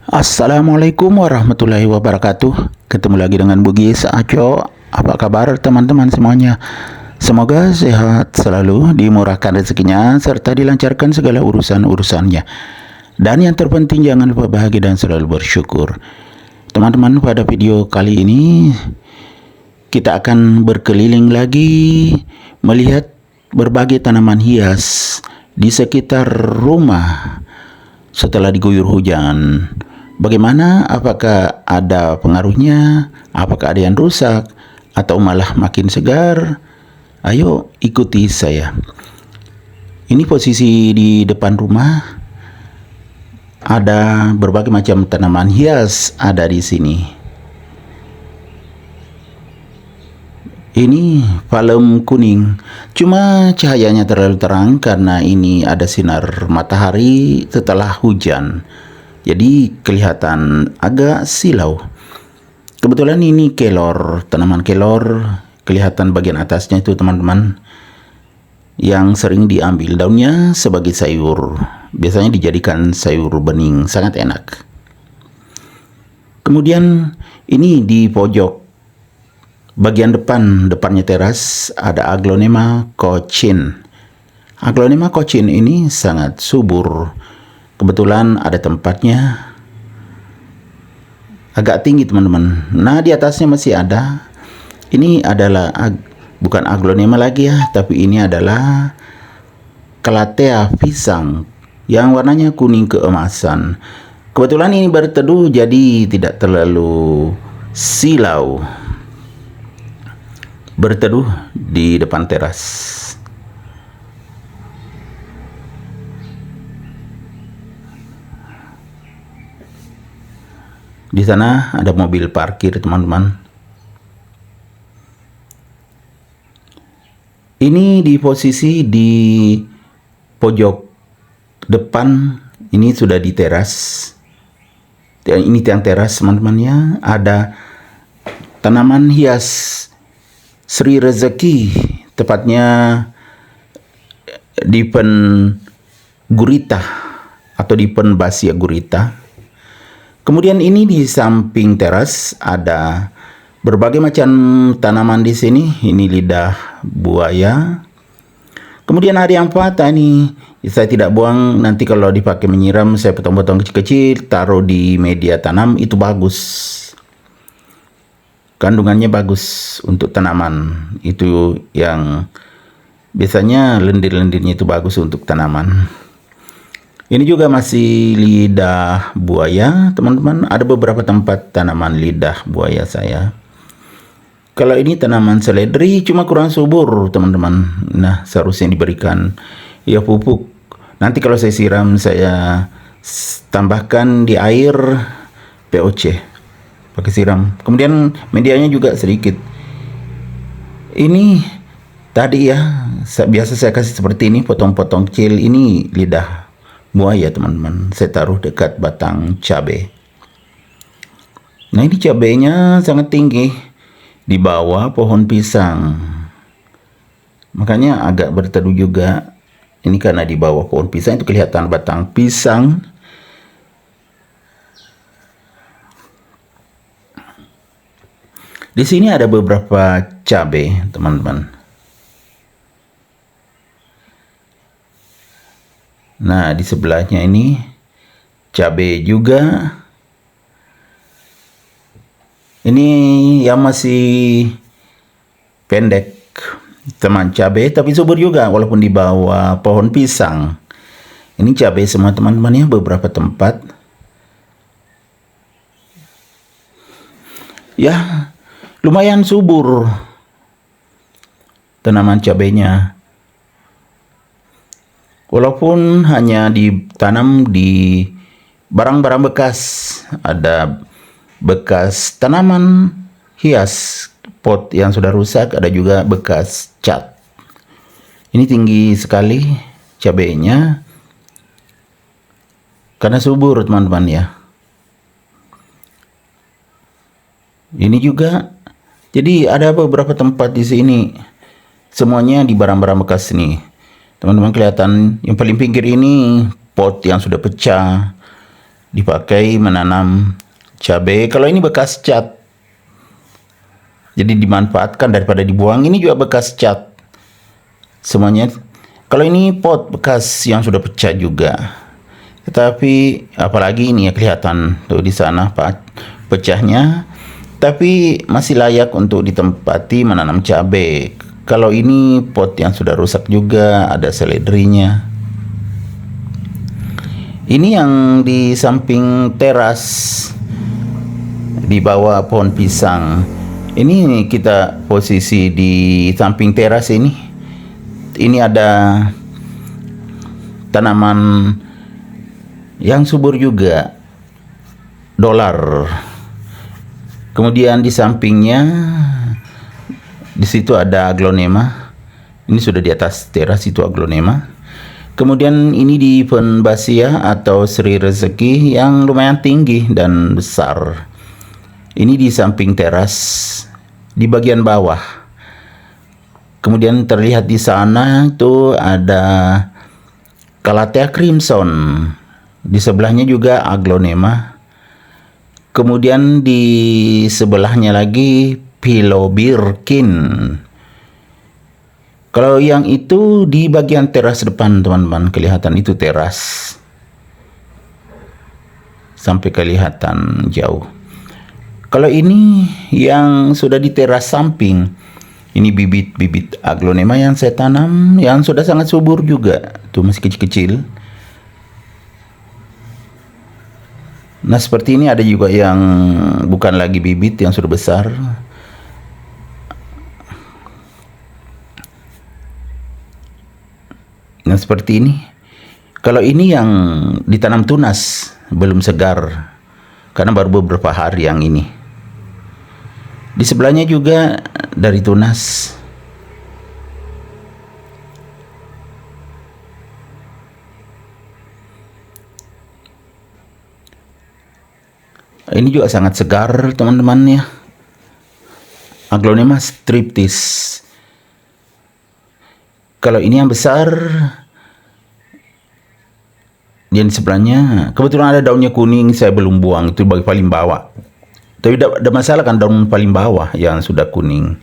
Assalamualaikum warahmatullahi wabarakatuh. Ketemu lagi dengan Bugi Saaco. Apa kabar teman-teman semuanya? Semoga sehat selalu, dimurahkan rezekinya, serta dilancarkan segala urusan-urusannya. Dan yang terpenting jangan lupa bahagia dan selalu bersyukur. Teman-teman, pada video kali ini kita akan berkeliling lagi melihat berbagai tanaman hias di sekitar rumah setelah diguyur hujan. Bagaimana? Apakah ada pengaruhnya? Apakah ada yang rusak? Atau malah makin segar? Ayo ikuti saya. Ini posisi di depan rumah. Ada berbagai macam tanaman hias ada di sini. Ini palem kuning. Cuma cahayanya terlalu terang karena ini ada sinar matahari setelah hujan. Jadi kelihatan agak silau. Kebetulan ini kelor, tanaman kelor. Kelihatan bagian atasnya itu teman-teman, yang sering diambil daunnya sebagai sayur. Biasanya dijadikan sayur bening, sangat enak. Kemudian ini di pojok bagian depannya teras ada Aglonema cochin. Aglonema cochin ini sangat subur. Kebetulan ada tempatnya agak tinggi teman-teman. Nah, di atasnya masih ada. Ini adalah bukan aglonema lagi ya, tapi ini adalah Calathea pisang yang warnanya kuning keemasan. Kebetulan ini berteduh jadi tidak terlalu silau. Berteduh di depan teras. Di sana ada mobil parkir, teman-teman. Ini di posisi di pojok depan, ini sudah di teras. Ini tiang teras, teman-teman ya. Ada tanaman hias Sri Rezeki, tepatnya Dipen gurita atau Dipen basia gurita. Kemudian ini di samping teras ada berbagai macam tanaman di sini. Ini lidah buaya. Kemudian ada yang patah nih. Saya tidak buang, nanti kalau dipakai menyiram saya potong-potong kecil-kecil, taruh di media tanam, itu bagus. Kandungannya bagus untuk tanaman. Itu yang biasanya lendir-lendirnya itu bagus untuk tanaman. Ini juga masih lidah buaya, teman-teman. Ada beberapa tempat tanaman lidah buaya saya. Kalau ini tanaman seledri cuma kurang subur, teman-teman. Nah, seharusnya diberikan ya pupuk. Nanti kalau saya siram, saya tambahkan di air POC. Pakai siram. Kemudian medianya juga sedikit. Ini tadi ya, biasa saya kasih seperti ini, potong-potong kecil. Ini lidah buaya, teman-teman. Saya taruh dekat batang cabai. Nah, ini cabainya sangat tinggi di bawah pohon pisang. Makanya agak berteduh juga. Ini karena di bawah pohon pisang itu kelihatan batang pisang. Di sini ada beberapa cabai, teman-teman. Nah, di sebelahnya ini cabai juga. Ini yang masih pendek, teman, cabai tapi subur juga walaupun di bawah pohon pisang. Ini cabai semua, teman-teman ya, beberapa tempat. Ya, lumayan subur tanaman cabainya. Walaupun hanya ditanam di barang-barang bekas, ada bekas tanaman hias, pot yang sudah rusak, ada juga bekas cat. Ini tinggi sekali cabainya karena subur, teman-teman ya. Ini juga, jadi ada beberapa tempat di sini, semuanya di barang-barang bekas nih. Teman-teman kelihatan yang paling pinggir ini pot yang sudah pecah. dipakai menanam cabai. Kalau ini bekas cat, jadi dimanfaatkan daripada dibuang. Ini juga bekas cat semuanya. Kalau ini pot bekas yang sudah pecah juga, tetapi apalagi ini ya kelihatan tuh di sana pecahnya, tapi masih layak untuk ditempati menanam cabai. Kalau ini pot yang sudah rusak juga, ada seledrinya. Ini yang di samping teras, di bawah pohon pisang. Ini kita posisi di samping teras ini. Ini ada tanaman yang subur juga, dolar. Kemudian di sampingnya, di situ ada aglonema. Ini sudah di atas teras itu aglonema. Kemudian ini di Penbasia atau Sri Rezeki yang lumayan tinggi dan besar. Ini di samping teras, di bagian bawah. Kemudian terlihat di sana itu ada Calathea crimson. Di sebelahnya juga aglonema. Kemudian di sebelahnya lagi Philobirkin. Kalau yang itu di bagian teras depan, teman-teman, kelihatan itu teras. Sampai kelihatan jauh. Kalau ini yang sudah di teras samping, ini bibit-bibit aglonema yang saya tanam, yang sudah sangat subur juga. Tuh masih kecil-kecil. Nah seperti ini ada juga yang bukan lagi bibit, yang sudah besar. Nah seperti ini. Kalau ini yang ditanam tunas, belum segar, karena baru beberapa hari yang ini. Di sebelahnya juga dari tunas. Ini juga sangat segar, teman-teman ya. Aglonema striptis. Kalau ini yang besar, dan sebelahnya kebetulan ada daunnya kuning, saya belum buang, itu bagi paling bawah. Tapi tidak ada masalah kan, daun paling bawah yang sudah kuning.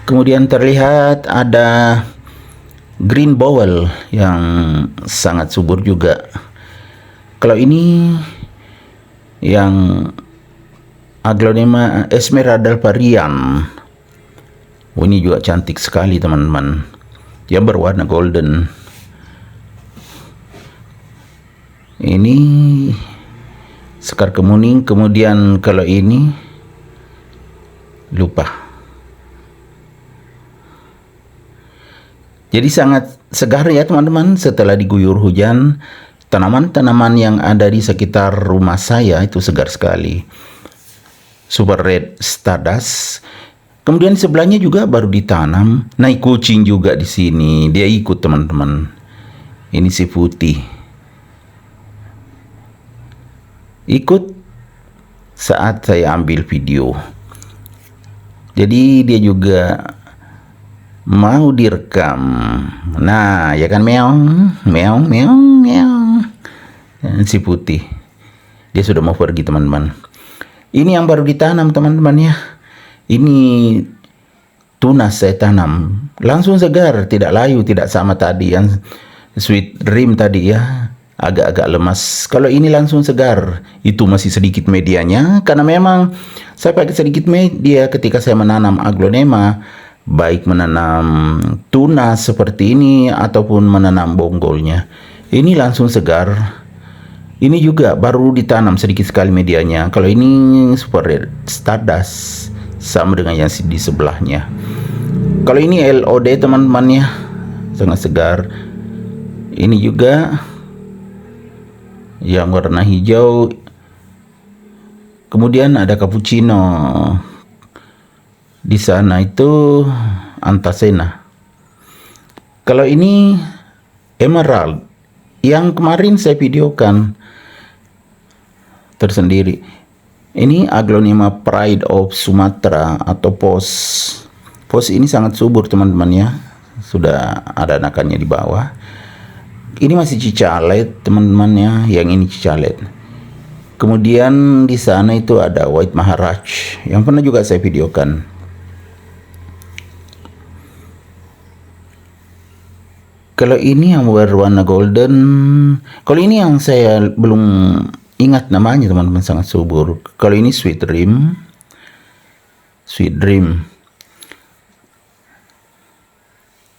Kemudian terlihat ada green bowl yang sangat subur juga. Kalau ini yang aglonema Esmeralda varian. Oh, ini juga cantik sekali, teman-teman. Yang berwarna golden. Ini sekar kemuning. Kemudian kalau ini lupa. Jadi sangat segar ya, teman-teman. Setelah diguyur hujan, tanaman-tanaman yang ada di sekitar rumah saya itu segar sekali. Super Red Stardust. Kemudian sebelahnya juga baru ditanam. Naik kucing juga di sini. Dia ikut, teman-teman. Ini si putih. Ikut saat saya ambil video. Jadi dia juga mau direkam. Nah, ya kan, meong, meong, meong, meong. Si putih. Dia sudah mau pergi, teman-teman. Ini yang baru ditanam, teman-teman ya. Ini tunas saya tanam, langsung segar, tidak layu, tidak sama tadi yang sweet dream tadi ya, agak-agak lemas. Kalau ini langsung segar, itu masih sedikit medianya, karena memang saya pakai sedikit media ketika saya menanam aglonema, baik menanam tunas seperti ini ataupun menanam bonggolnya. Ini langsung segar. Ini juga baru ditanam sedikit sekali medianya. Kalau ini Super Red Stardust, sama dengan yang di sebelahnya. Kalau ini LOD, teman-teman ya, sangat segar. Ini juga yang warna hijau. Kemudian ada cappuccino. Di sana itu Anthacena. Kalau ini emerald, yang kemarin saya videokan tersendiri. Ini aglonema Pride of Sumatra atau POS. POS ini sangat subur, teman-teman ya. Sudah ada anakannya di bawah. Ini masih cicalet teman-temannya, yang ini cicalet. Kemudian di sana itu ada White Maharaj yang pernah juga saya videokan. Kalau ini yang berwarna golden, kalau ini yang saya belum ingat namanya teman-teman, sangat subur. Kalau ini Sweet Dream.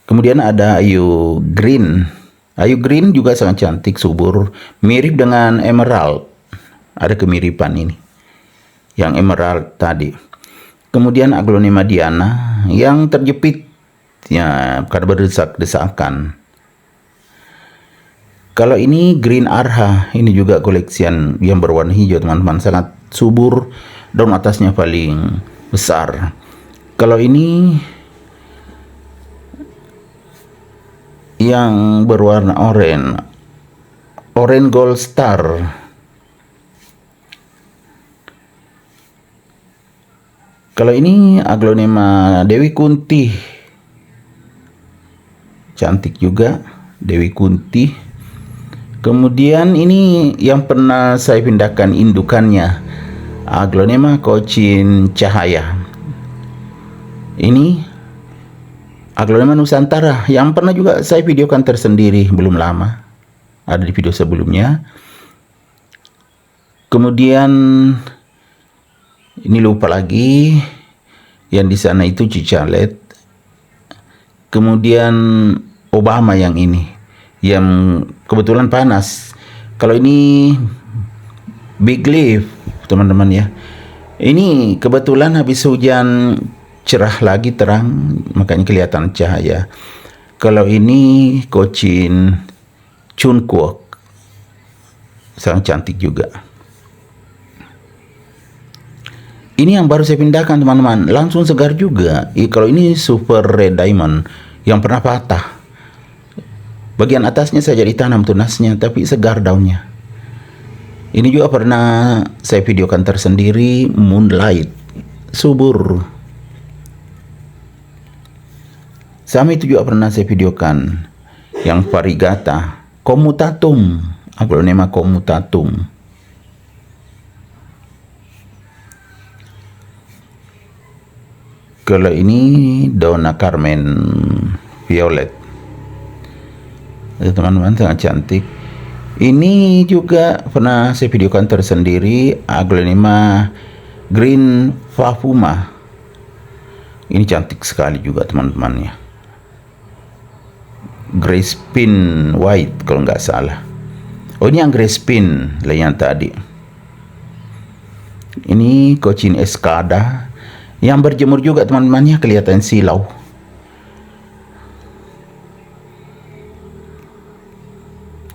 Kemudian ada Ayu Green. Ayu Green juga sangat cantik, subur, mirip dengan Emerald. Ada kemiripan ini, yang Emerald tadi. Kemudian Aglonema Diana yang terjepit ya karena berdesak-desakan. Kalau ini Green Arha, ini juga koleksian yang berwarna hijau teman-teman, sangat subur, daun atasnya paling besar. Kalau ini yang berwarna oranye Gold Star. Kalau ini Aglonema Dewi Kunti, cantik juga Dewi Kunti. Kemudian ini yang pernah saya pindahkan indukannya, Aglonema Cochin Cahaya. Ini Aglonema Nusantara yang pernah juga saya videokan tersendiri belum lama, ada di video sebelumnya. Kemudian ini lupa lagi, yang di sana itu cicalet. Kemudian Obama yang ini, yang kebetulan panas. Kalau ini Big Leaf teman-teman ya, ini kebetulan habis hujan, cerah lagi, terang, makanya kelihatan cahaya. Kalau ini Cochin Chunkwok, sangat cantik juga. Ini yang baru saya pindahkan teman-teman, langsung segar juga. Kalau ini Super Red Diamond yang pernah patah, bagian atasnya saja ditanam tunasnya, tapi segar daunnya. Ini juga pernah saya videokan tersendiri, Moonlight, subur. Sama itu juga pernah saya videokan yang Varigata Comutatum, Aglonema Comutatum. Kalau ini Donna Carmen Violet, teman-teman, sangat cantik. Ini juga pernah saya videokan tersendiri, Aglonema Green Fafuma. Ini cantik sekali juga teman-temannya. Grace Pin White kalau nggak salah. Oh, ini yang Grace Pin lah yang tadi. Ini Cochin Escada yang berjemur juga teman-temannya, kelihatan silau.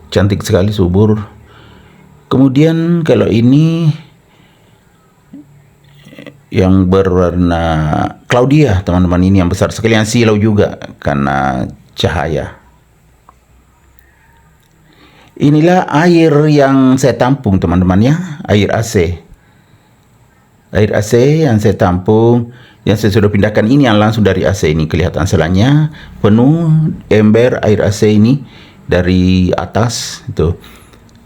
Cantik sekali, subur. Kemudian kalau ini yang berwarna Claudia teman-teman, ini yang besar sekali, yang silau juga karena cahaya. Inilah air yang saya tampung teman-teman ya, air AC. Air AC yang saya tampung, yang saya sudah pindahkan, ini yang langsung dari AC. Ini kelihatan selanya penuh ember air AC ini dari atas itu.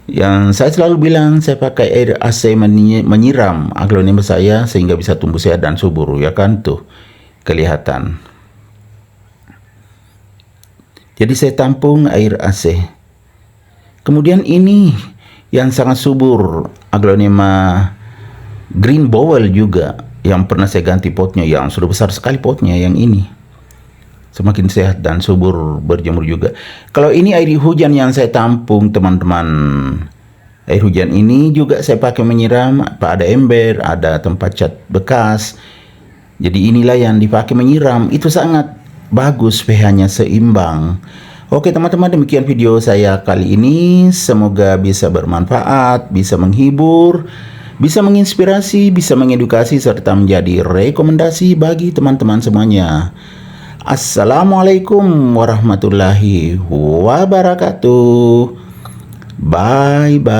Yang saya selalu bilang, saya pakai air AC menyiram aglonema saya sehingga bisa tumbuh sehat dan subur, ya kan, tuh kelihatan. Jadi saya tampung air AC. Kemudian ini yang sangat subur, Aglonema Green Bowel juga, yang pernah saya ganti potnya, yang sudah besar sekali potnya yang ini. Semakin sehat dan subur, berjemur juga. Kalau ini air hujan yang saya tampung teman-teman, air hujan ini juga saya pakai menyiram, ada ember, ada tempat cat bekas. Jadi inilah yang dipakai menyiram, itu sangat bagus, pH-nya seimbang. Oke teman-teman, demikian video saya kali ini. Semoga bisa bermanfaat, bisa menghibur, bisa menginspirasi, bisa mengedukasi, serta menjadi rekomendasi bagi teman-teman semuanya. Assalamualaikum warahmatullahi wabarakatuh. Bye-bye.